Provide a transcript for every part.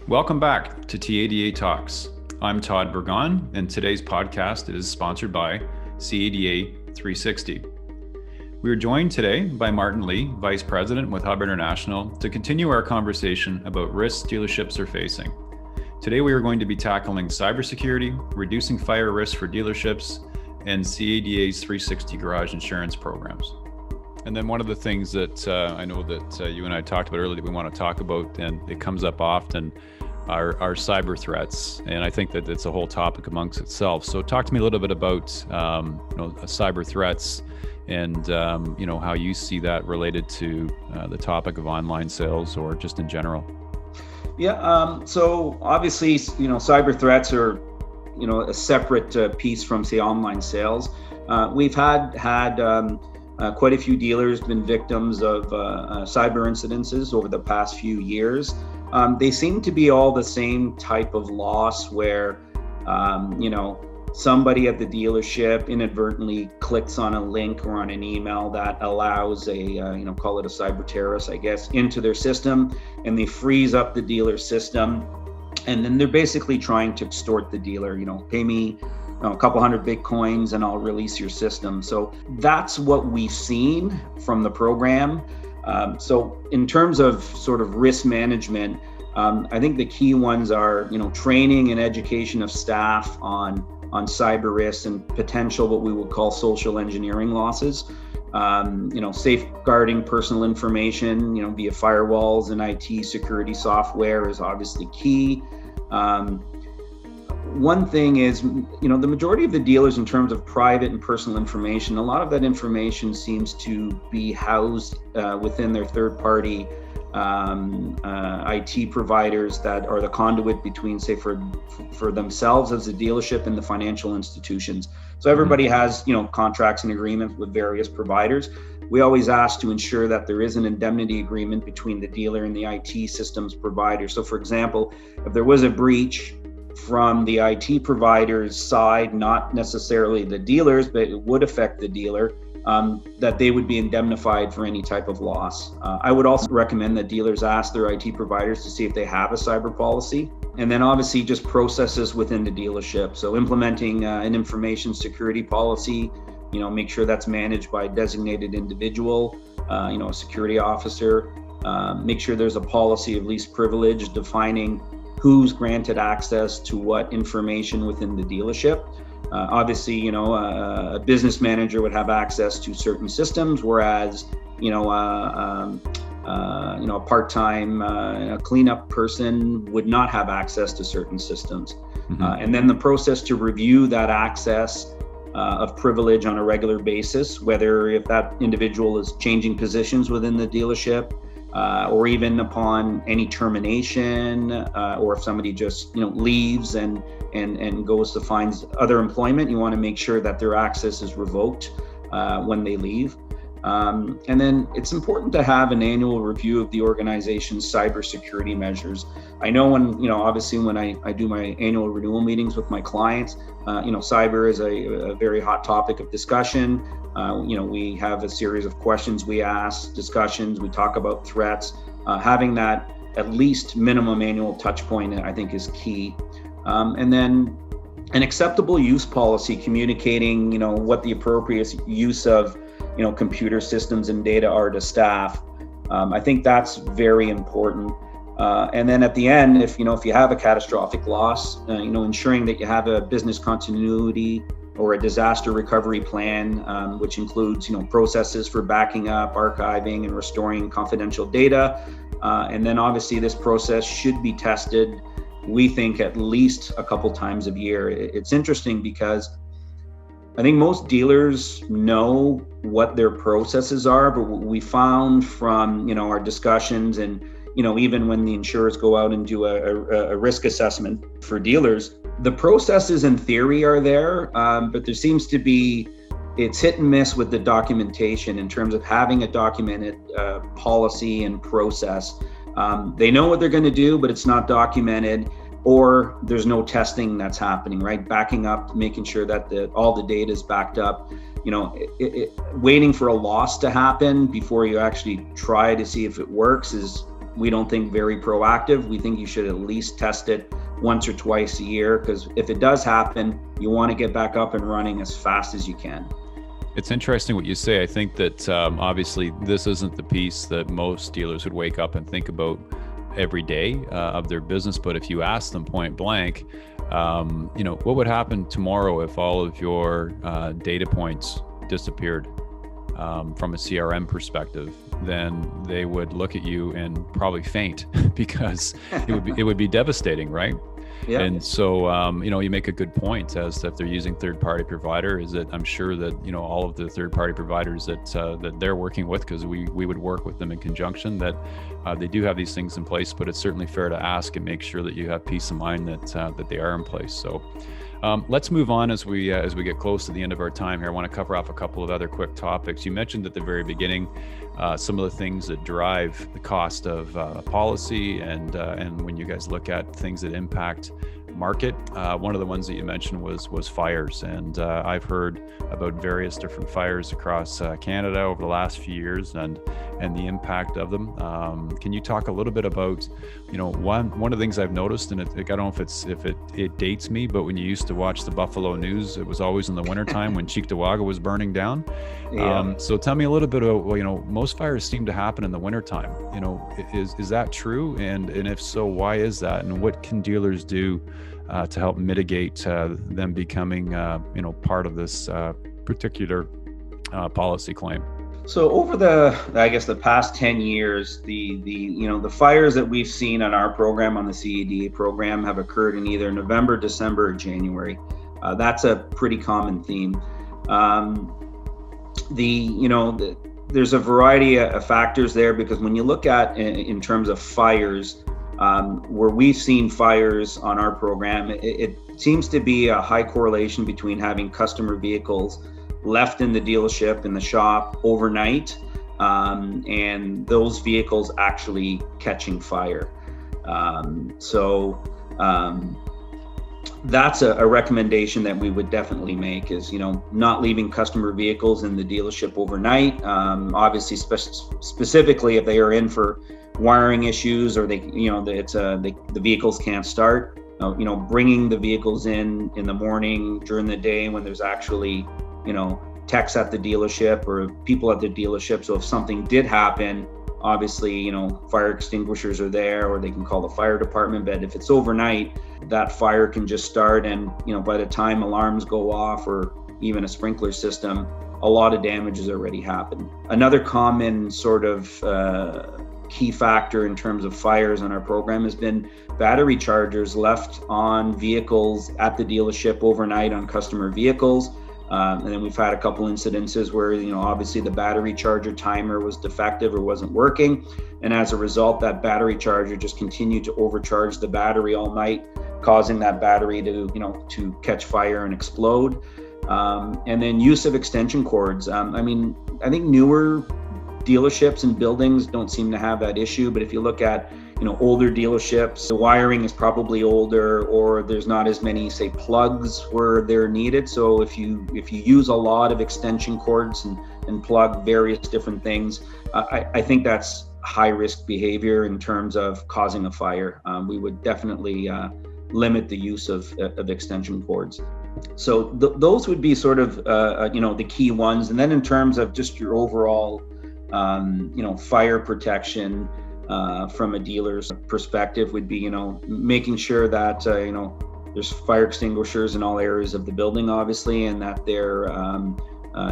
Welcome back to TADA Talks. I'm Todd Burgon, and today's podcast is sponsored by CADA 360. We are joined today by Martin Lee, Vice President with Hub International, to continue our conversation about risks dealerships are facing. Today we are going to be tackling cybersecurity, reducing fire risk for dealerships, and CADA's 360 garage insurance programs. And then one of the things that I know that you and I talked about earlier that we want to talk about, and it comes up often, are cyber threats. And I think that it's a whole topic amongst itself. So talk to me a little bit about cyber threats and how you see that related to the topic of online sales or just in general. Yeah, so obviously, cyber threats are, a separate piece from, say, online sales. We've had quite a few dealers been victims of cyber incidences over the past few years. They seem to be all the same type of loss where, somebody at the dealership inadvertently clicks on a link or on an email that allows call it a cyber terrorist, I guess, into their system, and they freeze up the dealer's system. And then they're basically trying to extort the dealer, pay me a couple hundred Bitcoins and I'll release your system. So that's what we've seen from the program. So in terms of sort of risk management, I think the key ones are, training and education of staff on cyber risks and potential what we would call social engineering losses. Safeguarding personal information, via firewalls and IT security software is obviously key. One thing is, the majority of the dealers in terms of private and personal information, a lot of that information seems to be housed within their third-party IT providers that are the conduit between, say, for themselves as a dealership and the financial institutions. So everybody has, contracts and agreements with various providers. We always ask to ensure that there is an indemnity agreement between the dealer and the IT systems provider. So for example, if there was a breach from the IT provider's side, not necessarily the dealers, but it would affect the dealer, that they would be indemnified for any type of loss. I would also recommend that dealers ask their IT providers to see if they have a cyber policy. And then obviously just processes within the dealership. So implementing an information security policy, make sure that's managed by a designated individual, a security officer. Make sure there's a policy of least privilege defining who's granted access to what information within the dealership. Obviously, a business manager would have access to certain systems, whereas, a part-time cleanup person would not have access to certain systems. Mm-hmm. And then the process to review that access of privilege on a regular basis, whether if that individual is changing positions within the dealership, or even upon any termination, or if somebody just leaves and goes to find other employment, you want to make sure that their access is revoked when they leave. And then it's important to have an annual review of the organization's cybersecurity measures. I know obviously when I do my annual renewal meetings with my clients, cyber is a very hot topic of discussion. We have a series of questions we ask, discussions, we talk about threats. Having that at least minimum annual touch point, I think, is key. And then an acceptable use policy communicating, what the appropriate use of, computer systems and data are to staff. I think that's very important. And then at the end, if you have a catastrophic loss, ensuring that you have a business continuity or a disaster recovery plan, which includes, processes for backing up, archiving, and restoring confidential data. And then obviously this process should be tested, we think, at least a couple times a year. It's interesting because I think most dealers know what their processes are, but what we found from, our discussions and, even when the insurers go out and do a risk assessment for dealers, the processes in theory are there, but there seems to be, it's hit and miss with the documentation in terms of having a documented policy and process. They know what they're going to do, but it's not documented, or there's no testing that's happening, right? Backing up, making sure that all the data is backed up. Waiting for a loss to happen before you actually try to see if it works is, we don't think very proactive. We think you should at least test it once or twice a year, because if it does happen, you want to get back up and running as fast as you can. It's interesting what you say. I think that obviously this isn't the piece that most dealers would wake up and think about every day of their business. But if you ask them point blank, what would happen tomorrow if all of your data points disappeared from a CRM perspective? Then they would look at you and probably faint because it would be devastating, right? Yeah. And so, you make a good point as to if they're using third-party provider, is that I'm sure that, all of the third-party providers that they're working with, because we would work with them in conjunction, that they do have these things in place, but it's certainly fair to ask and make sure that you have peace of mind that they are in place. So let's move on as we get close to the end of our time here. I want to cover off a couple of other quick topics. You mentioned at the very beginning some of the things that drive the cost of policy, and when you guys look at things that impact market, one of the ones that you mentioned was fires, and I've heard about various different fires across Canada over the last few years and the impact of them. Can you talk a little bit about, one of the things I've noticed, and I don't know if it dates me, but when you used to watch the Buffalo News, it was always in the wintertime when Cheektowaga was burning down. Yeah. So tell me a little bit about, most fires seem to happen in the wintertime. Is that true? And if so, why is that? And what can dealers do to help mitigate them becoming, part of this particular policy claim? So over the past 10 years, the fires that we've seen on our program, on the CADA program, have occurred in either November, December, or January. That's a pretty common theme. There's a variety of factors there, because when you look at in terms of fires, where we've seen fires on our program, it seems to be a high correlation between having customer vehicles left in the dealership, in the shop overnight, and those vehicles actually catching fire. That's a recommendation that we would definitely make, is not leaving customer vehicles in the dealership overnight. Obviously, specifically if they are in for wiring issues, or the vehicles can't start. Bringing the vehicles in the morning, during the day, when there's actually techs at the dealership or people at the dealership. So if something did happen, obviously, fire extinguishers are there, or they can call the fire department. But if it's overnight, that fire can just start, and by the time alarms go off, or even a sprinkler system, a lot of damage has already happened. Another common sort of key factor in terms of fires on our program has been battery chargers left on vehicles at the dealership overnight on customer vehicles. And then we've had a couple incidences where, obviously the battery charger timer was defective or wasn't working. And as a result, that battery charger just continued to overcharge the battery all night, causing that battery to catch fire and explode. And then use of extension cords. I think newer dealerships and buildings don't seem to have that issue, but if you look at older dealerships, the wiring is probably older, or there's not as many, say, plugs where they're needed. So if you use a lot of extension cords and plug various different things, I think that's high risk behavior in terms of causing a fire. We would definitely limit the use of extension cords. So those would be sort of the key ones. And then in terms of just your overall fire protection, from a dealer's perspective, would be making sure that there's fire extinguishers in all areas of the building, obviously, and that they're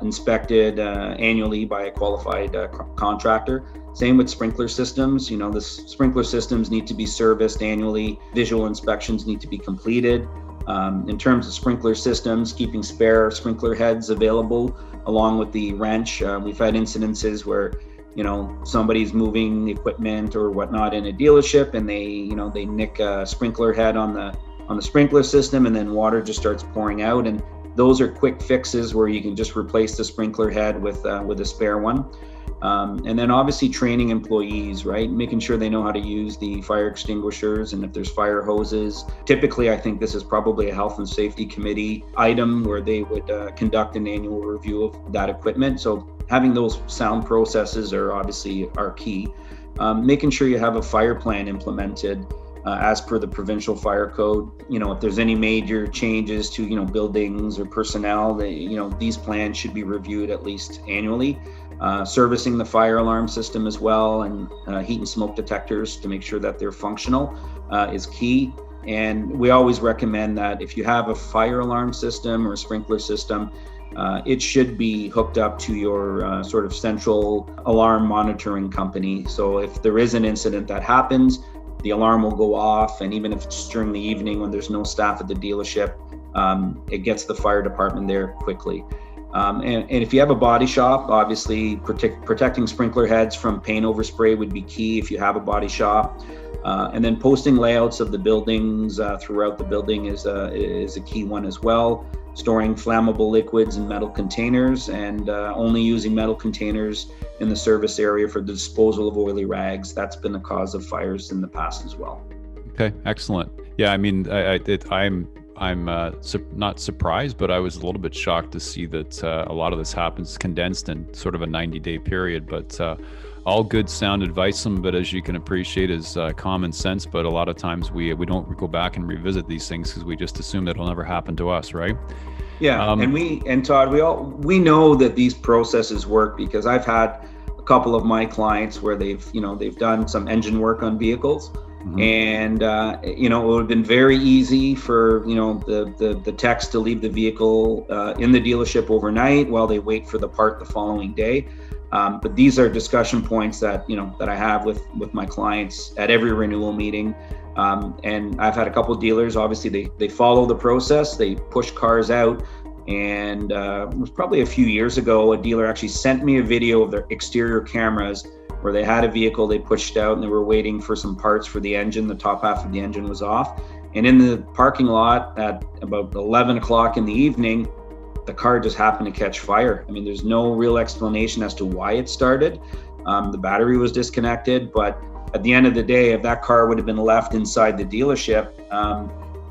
inspected annually by a qualified contractor. Same with sprinkler systems. The sprinkler systems need to be serviced annually. Visual inspections need to be completed. In terms of sprinkler systems, keeping spare sprinkler heads available along with the wrench. We've had incidences where somebody's moving equipment or whatnot in a dealership, and they nick a sprinkler head on the sprinkler system, and then water just starts pouring out. And those are quick fixes where you can just replace the sprinkler head with a spare one. And then obviously training employees, right? Making sure they know how to use the fire extinguishers, and if there's fire hoses. Typically, I think this is probably a health and safety committee item where they would conduct an annual review of that equipment. So having those sound processes are key. making sure you have a fire plan implemented as per the provincial fire code. If there's any major changes to, buildings or personnel, these plans should be reviewed at least annually. Servicing the fire alarm system as well, and heat and smoke detectors to make sure that they're functional is key. And we always recommend that if you have a fire alarm system or a sprinkler system, it should be hooked up to your sort of central alarm monitoring company. So if there is an incident that happens, the alarm will go off, and even if it's during the evening when there's no staff at the dealership, it gets the fire department there quickly. And if you have a body shop, obviously protecting sprinkler heads from paint overspray would be key if you have a body shop. And then posting layouts of the buildings throughout the building is a key one as well. Storing flammable liquids in metal containers, and only using metal containers in the service area for the disposal of oily rags. That's been a cause of fires in the past as well. Okay, excellent. Yeah, I mean, I'm not surprised, but I was a little bit shocked to see that a lot of this happens condensed in sort of a 90-day period. But all good sound advice, some of it, as you can appreciate, is common sense. But a lot of times we don't go back and revisit these things because we just assume that it'll never happen to us, right? Yeah, and Todd, we know that these processes work because I've had a couple of my clients where they've done some engine work on vehicles. Mm-hmm. And it would have been very easy for the techs to leave the vehicle in the dealership overnight while they wait for the part the following day. But these are discussion points that I have with my clients at every renewal meeting. And I've had a couple of dealers. Obviously, they follow the process. They push cars out. And it was probably a few years ago, a dealer actually sent me a video of their exterior cameras where they had a vehicle they pushed out and they were waiting for some parts for the engine. The top half of the engine was off. And in the parking lot at about 11 o'clock in the evening, the car just happened to catch fire. I mean, there's no real explanation as to why it started. The battery was disconnected, but at the end of the day, if that car would have been left inside the dealership,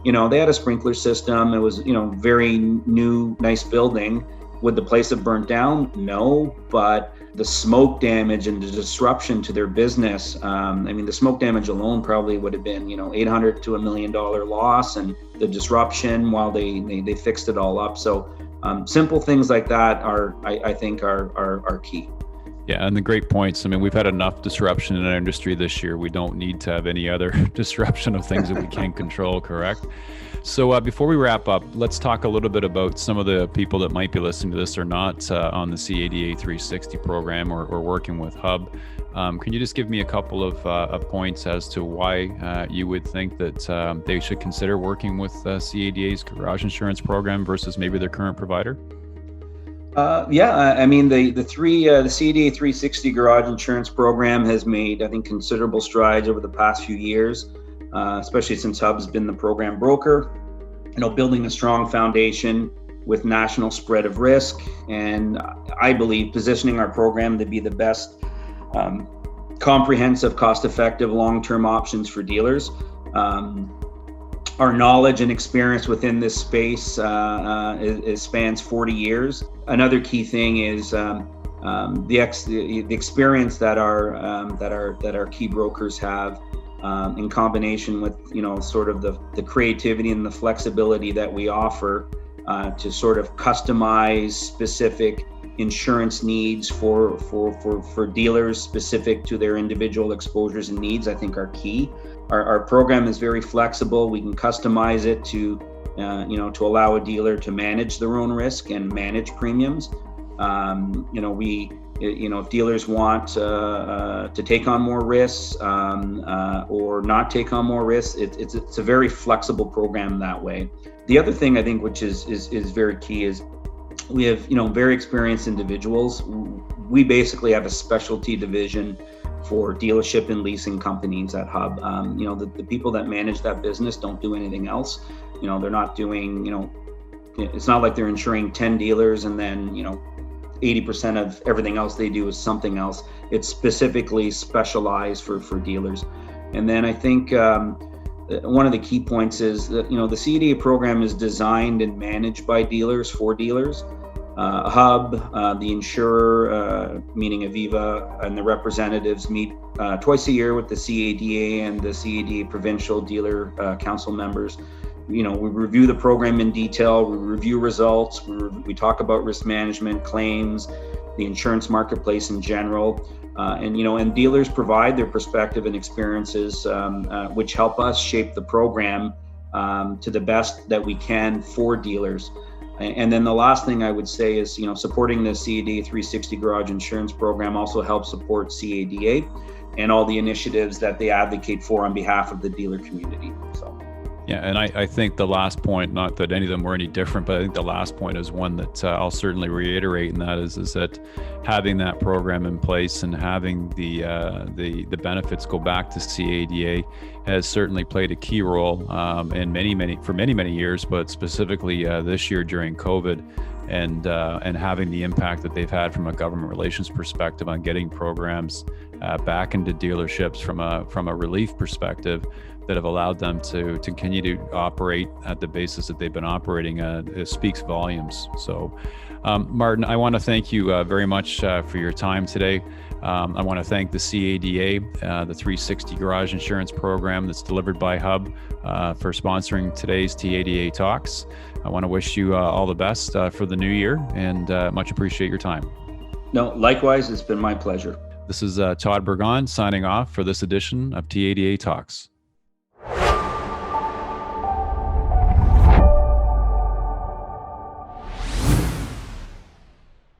they had a sprinkler system. It was, very new, nice building. Would the place have burnt down? No, but the smoke damage and the disruption to their business, the smoke damage alone probably would have been, $800,000 to $1 million loss, and the disruption while they fixed it all up. So simple things like that I think are key. Yeah, and the great points. I mean, we've had enough disruption in our industry this year. We don't need to have any other disruption of things that we can't control, correct? So before we wrap up, let's talk a little bit about some of the people that might be listening to this or not on the CADA 360 program or working with Hub. Can you just give me a couple of points as to why you would think that they should consider working with CADA's garage insurance program versus maybe their current provider? The CADA 360 garage insurance program has made, I think, considerable strides over the past few years, especially since Hub's been the program broker, building a strong foundation with national spread of risk. And I believe positioning our program to be the best comprehensive, cost-effective, long-term options for dealers. Our knowledge and experience within this space spans 40 years. Another key thing is the experience that our key brokers have, in combination with sort of the creativity and the flexibility that we offer to sort of customize specific insurance needs for dealers specific to their individual exposures and needs, I think are key. Our program is very flexible. We can customize it to allow a dealer to manage their own risk and manage premiums. If dealers want to take on more risks or not take on more risks, it's a very flexible program that way. The other thing I think which is very key is we have very experienced individuals. We basically have a specialty division for dealership and leasing companies at Hub. The people that manage that business don't do anything else. They're not doing, it's not like they're insuring 10 dealers and then, 80% of everything else they do is something else. It's specifically specialized for dealers. And then I think one of the key points is that, the CADA program is designed and managed by dealers for dealers. Hub, the insurer, meaning Aviva, and the representatives meet twice a year with the CADA and the CADA provincial dealer council members. We review the program in detail, we review results, we talk about risk management, claims, the insurance marketplace in general, and dealers provide their perspective and experiences, which help us shape the program to the best that we can for dealers. And then the last thing I would say is, supporting the CADA 360 Garage Insurance Program also helps support CADA and all the initiatives that they advocate for on behalf of the dealer community. So. Yeah, and I think the last point, not that any of them were any different, but I think the last point is one that I'll certainly reiterate, and that is that having that program in place and having the benefits go back to CADA has certainly played a key role in many years, but specifically this year during COVID, and having the impact that they've had from a government relations perspective on getting programs back into dealerships from a relief perspective that have allowed them to continue to operate at the basis that they've been operating. It speaks volumes. So, Martin, I want to thank you very much for your time today. I want to thank the CADA, the 360 Garage Insurance Program that's delivered by Hub, for sponsoring today's TADA Talks. I want to wish you all the best for the new year, and much appreciate your time. No, likewise, it's been my pleasure. This is Todd Burgon signing off for this edition of TADA Talks.